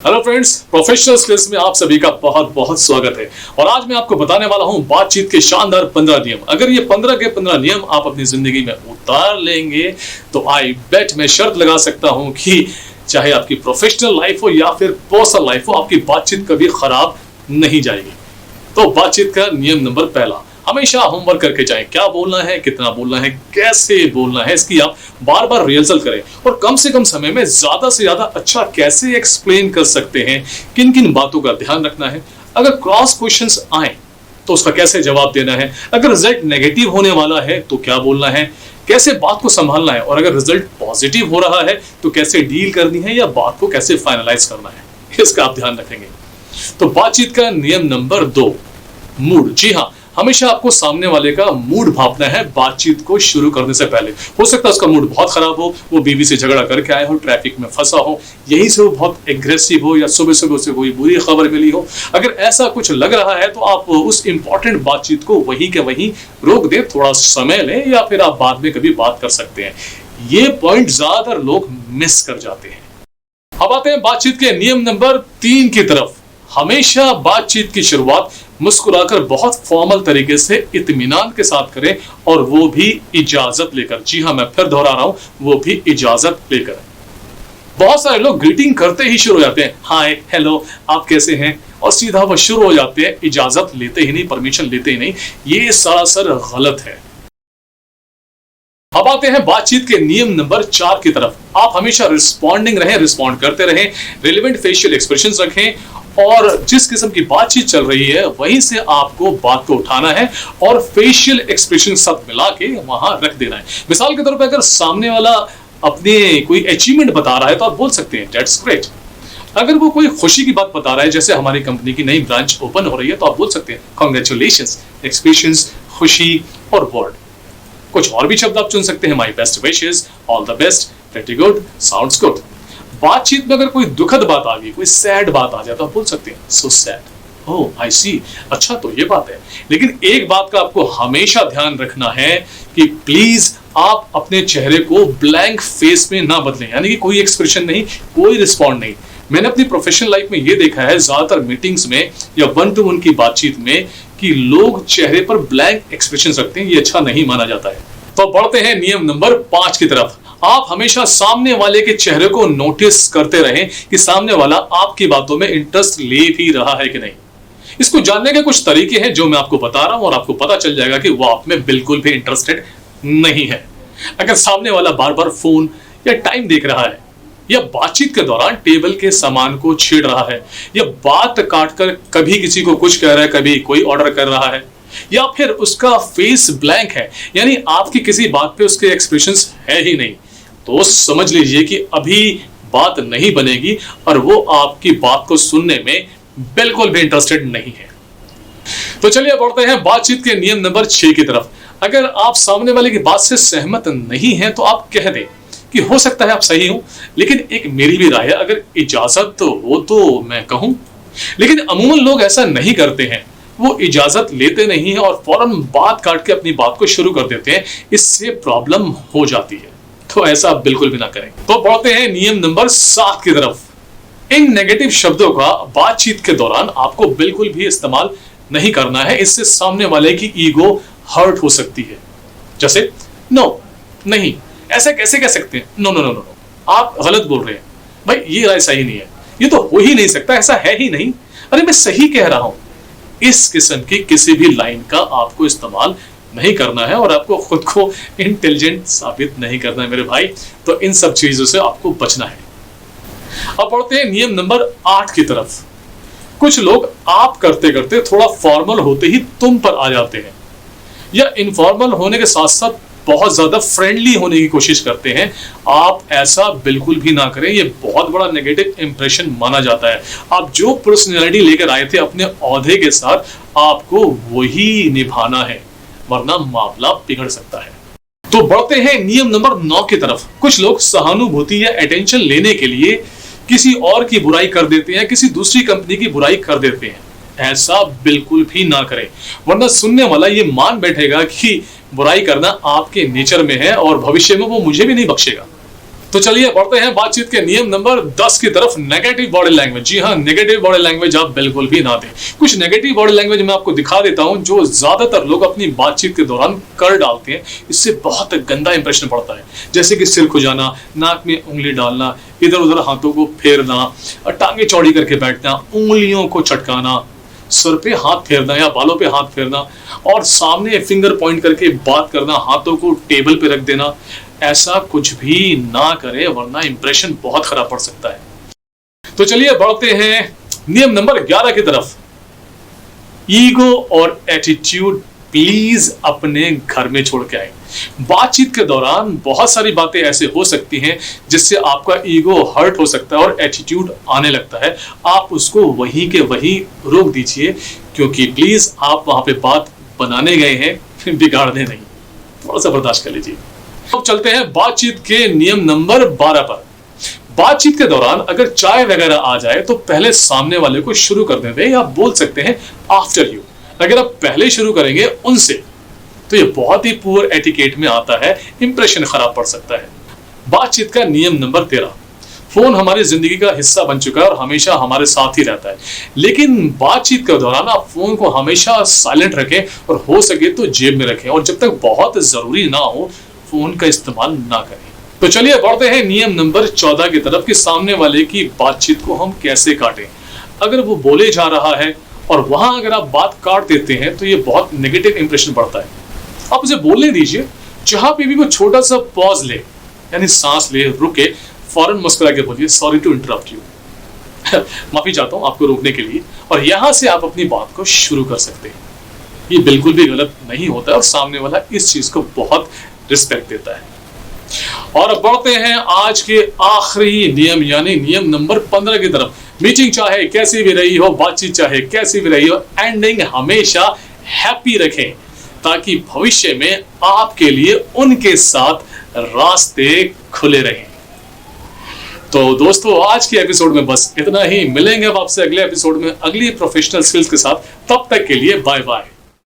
Hello friends, professional skills में आप सभी का बहुत बहुत स्वागत है। और आज मैं आपको बताने वाला हूं बातचीत के शानदार 15 नियम। अगर ये 15 के 15 नियम आप अपनी जिंदगी में उतार लेंगे तो आई बेट मैं शर्त लगा सकता हूं कि चाहे आपकी प्रोफेशनल लाइफ हो या फिर पर्सनल लाइफ हो, आपकी बातचीत कभी खराब नहीं जाएगी। तो बातचीत का नियम नंबर पहला, हमेशा होमवर्क करके जाएं। क्या बोलना है, कितना बोलना है, कैसे बोलना है, इसकी आप बार बार रिहर्सल करें। और कम से कम समय में ज्यादा से ज्यादा अच्छा कैसे एक्सप्लेन कर सकते हैं, किन किन बातों का ध्यान रखना है, अगर क्रॉस क्वेश्चंस आए तो उसका कैसे जवाब देना है, अगर रिजल्ट नेगेटिव होने वाला है तो क्या बोलना है, कैसे बात को संभालना है, और अगर रिजल्ट पॉजिटिव हो रहा है तो कैसे डील करनी है या बात को कैसे फाइनलाइज करना है, इसका आप ध्यान रखेंगे। तो बातचीत का नियम नंबर 2, मूड। जी हाँ, हमेशा आपको सामने वाले का मूड भापना है बातचीत को शुरू करने से पहले। हो सकता है उसका मूड बहुत खराब हो, वो बीवी से झगड़ा करके आए हो, ट्रैफिक में फंसा हो, यहीं से वो बहुत एग्रेसिव हो, या सुबह सुबह उसे कोई बुरी खबर मिली हो। अगर ऐसा कुछ लग रहा है तो आप उस इंपॉर्टेंट बातचीत को वहीं के वहीं रोक दें, थोड़ा समय लें, या फिर आप बाद में कभी बात कर सकते हैं। ये पॉइंट ज्यादातर लोग मिस कर जाते हैं। अब आते हैं बातचीत के नियम नंबर 3 की तरफ। हमेशा बातचीत की शुरुआत मुस्कुराकर बहुत फॉर्मल तरीके से इत्मीनान के साथ करें, और वो भी इजाजत लेकर। जी हाँ, मैं फिर दोहरा रहा हूं, वो भी इजाजत लेकर। बहुत सारे लोग ग्रीटिंग करते ही शुरू हो जाते हैं, हाय, हेलो, आप कैसे हैं, और सीधा वो शुरू हो जाते हैं, इजाजत लेते ही नहीं, परमिशन लेते ही नहीं। ये सरासर गलत है। अब आते हैं बातचीत के नियम नंबर 4 की तरफ। आप हमेशा रिस्पॉन्डिंग रहें, रिस्पॉन्ड करते रहें, रिलेवेंट फेशियल एक्सप्रेशंस रखें, और जिस किस्म की बातचीत चल रही है वहीं से आपको बात को उठाना है और फेशियल एक्सप्रेशन सब मिला के वहां रख देना है। मिसाल के तौर पर अगर सामने वाला अपने कोई अचीवमेंट बता रहा है तो आप बोल सकते हैं दैट्स ग्रेट। अगर वो कोई खुशी की बात बता रहा है, जैसे हमारी कंपनी की नई ब्रांच ओपन हो रही है, तो आप बोल सकते हैं कांग्रेचुलेशंस, एक्सप्रेशंस, खुशी और वर्ड। कुछ और भी शब्द आप चुन सकते हैं, my best wishes, all the best, pretty good, sounds good. बातचीत में अगर कोई दुखद बात आ गई, कोई सैड बात आ जाए, तो आप बोल सकते हैं सो सैड, ओह आई सी, अच्छा तो ये बात है। लेकिन एक बात का आपको हमेशा ध्यान रखना है कि प्लीज आप अपने चेहरे को ब्लैंक फेस में ना बदलें, यानी कि कोई एक्सप्रेशन नहीं, कोई रिस्पॉन्ड नहीं। मैंने अपनी प्रोफेशनल लाइफ में ये देखा है, ज्यादातर मीटिंग्स में या 1 to 1 की बातचीत में, कि लोग चेहरे पर ब्लैंक एक्सप्रेशन रखते हैं। ये अच्छा नहीं माना जाता है। तो बढ़ते हैं नियम नंबर 5 की तरफ। आप हमेशा सामने वाले के चेहरे को नोटिस करते रहें कि सामने वाला आपकी बातों में इंटरेस्ट ले भी रहा है कि नहीं। इसको जानने के कुछ तरीके हैं जो मैं आपको बता रहा हूं, और आपको पता चल जाएगा कि वो आप में बिल्कुल भी इंटरेस्टेड नहीं है। अगर सामने वाला बार बार फोन या टाइम देख रहा है, या बातचीत के दौरान टेबल के सामान को छेड़ रहा है, या बात काटकर कभी किसी को कुछ कह रहा है, कभी कोई ऑर्डर कर रहा है, या फिर उसका फेस ब्लैंक है, यानी आपकी किसी बात पे उसके एक्सप्रेशंस है ही नहीं, तो समझ लीजिए कि अभी बात नहीं बनेगी और वो आपकी बात को सुनने में बिल्कुल भी इंटरेस्टेड नहीं है। तो चलिए बढ़ते हैं बातचीत के नियम नंबर 6 की तरफ। अगर आप सामने वाले की बात से सहमत नहीं हैं तो आप कह दें कि हो सकता है आप सही हो, लेकिन एक मेरी भी राय है, अगर इजाजत तो हो तो मैं कहूं। लेकिन अमूमन लोग ऐसा नहीं करते हैं, वो इजाजत लेते नहीं है और फौरन बात काट के अपनी बात को शुरू कर देते हैं। इससे प्रॉब्लम हो जाती है, तो ऐसा बिल्कुल भी ना करें। तो बढ़ते हैं नियम नंबर 7 की तरफ। इन नेगेटिव शब्दों का बातचीत के दौरान आपको बिल्कुल भी इस्तेमाल नहीं करना है। इससे सामने वाले की ईगो हर्ट हो सकती है। जैसे नो, नहीं, ऐसे कैसे कह सकते हैं, नो नो नो नो, आप गलत बोल रहे हैं, भाई ये राय सही नहीं है, ये तो हो ही नहीं सकता, ऐसा है ही नहीं, अरे मैं सही कह रहा हूं। इस किस्म की किसी भी लाइन का आपको इस्तेमाल नहीं करना है, और आपको खुद को इंटेलिजेंट साबित नहीं करना है मेरे भाई। तो इन सब चीजों से आपको बचना है। अब बढ़ते हैं नियम नंबर 8 की तरफ। कुछ लोग आप करते करते थोड़ा फॉर्मल होते ही तुम पर आ जाते हैं, या इनफॉर्मल होने के साथ साथ बहुत ज्यादा फ्रेंडली होने की कोशिश करते हैं। आप ऐसा बिल्कुल भी ना करें, ये बहुत बड़ा नेगेटिव इंप्रेशन माना जाता है। आप जो पर्सनैलिटी लेकर आए थे अपने औहदे के साथ, आपको वही निभाना है, वरना मामला बिगड़ सकता है। तो बढ़ते हैं नियम नंबर 9 की तरफ। कुछ लोग सहानुभूति या अटेंशन लेने के लिए किसी और की बुराई कर देते हैं, किसी दूसरी कंपनी की बुराई कर देते हैं। ऐसा बिल्कुल भी ना करें, वरना सुनने वाला ये मान बैठेगा कि बुराई करना आपके नेचर में है और भविष्य में वो मुझे भी नहीं बख्शेगा। तो चलिए बढ़ते हैं बातचीत के नियम नंबर 10 की तरफ, नेगेटिव बॉडी लैंग्वेज। जी हाँ, नेगेटिव बॉडी लैंग्वेज आप बिल्कुल भी ना दें। कुछ नेगेटिव बॉडी लैंग्वेज मैं आपको दिखा देता हूं जो ज्यादातर लोग अपनी बातचीत के दौरान कर डालते हैं। इससे बहुत गंदा इंप्रेशन पड़ता है, जैसे कि सिर खुजाना, नाक में उंगली डालना, इधर उधर हाथों को फेरना, टांगे चौड़ी करके बैठना, उंगलियों को चटकाना, सर पे हाथ फेरना या बालों पे हाथ फेरना, और सामने फिंगर पॉइंट करके बात करना, हाथों को टेबल पे रख देना। ऐसा कुछ भी ना करें वरना इंप्रेशन बहुत खराब पड़ सकता है। तो चलिए बढ़ते हैं नियम नंबर 11 की तरफ। ईगो और एटीट्यूड प्लीज अपने घर में छोड़ के आए। बातचीत के दौरान बहुत सारी बातें ऐसे हो सकती हैं जिससे आपका ईगो हर्ट हो सकता है और एटीट्यूड आने लगता है। आप उसको वहीं के वहीं रोक दीजिए, क्योंकि प्लीज आप वहां पे बात बनाने गए हैं, बिगाड़ने नहीं। थोड़ा सा बर्दाश्त कर लीजिए। अब चलते हैं बातचीत के नियम नंबर 12 पर। बातचीत के दौरान अगर चाय वगैरह आ जाए तो पहले सामने वाले को शुरू कर दें, या आप बोल सकते हैं आफ्टर यू। अगर आप पहले शुरू करेंगे उनसे तो ये बहुत ही पुअर एटिकेट में आता है, इंप्रेशन खराब पड़ सकता है। बातचीत का नियम नंबर 13। फोन हमारी जिंदगी का हिस्सा बन चुका है और हमेशा हमारे साथ ही रहता है, लेकिन बातचीत के दौरान आप फोन को हमेशा साइलेंट रखें और हो सके तो जेब में रखें, और जब तक बहुत जरूरी ना हो फोन का इस्तेमाल ना करें। तो चलिए बढ़ते हैं नियम नंबर 14 की तरफ कि सामने वाले की बातचीत को हम कैसे काटें। अगर वो बोले जा रहा है और वहां अगर आप बात काट देते हैं तो ये बहुत नेगेटिव इंप्रेशन पड़ता है। आप उसे बोलने दीजिए, जहां पे भी वो छोटा सा पॉज ले, यानी सांस ले, रुके, फौरन मुस्कुरा के बोलिए सॉरी टू इंटरप्ट यू, माफी चाहता हूं आपको रोकने के लिए, और यहां से आप अपनी बात को शुरू कर सकते हैं। ये बिल्कुल भी गलत नहीं होता है और सामने वाला इस चीज को बहुत रिस्पेक्ट देता है। और अब बढ़ते हैं आज के आखिरी नियम यानी नियम नंबर 15 की तरफ। मीटिंग चाहे कैसी भी रही हो, बातचीत चाहे कैसी भी रही हो, एंडिंग हमेशा हैप्पी रखें ताकि भविष्य में आपके लिए उनके साथ रास्ते खुले रहें। तो दोस्तों आज के एपिसोड में बस इतना ही। मिलेंगे अब आपसे अगले एपिसोड में अगली प्रोफेशनल स्किल्स के साथ। तब तक के लिए बाय बाय।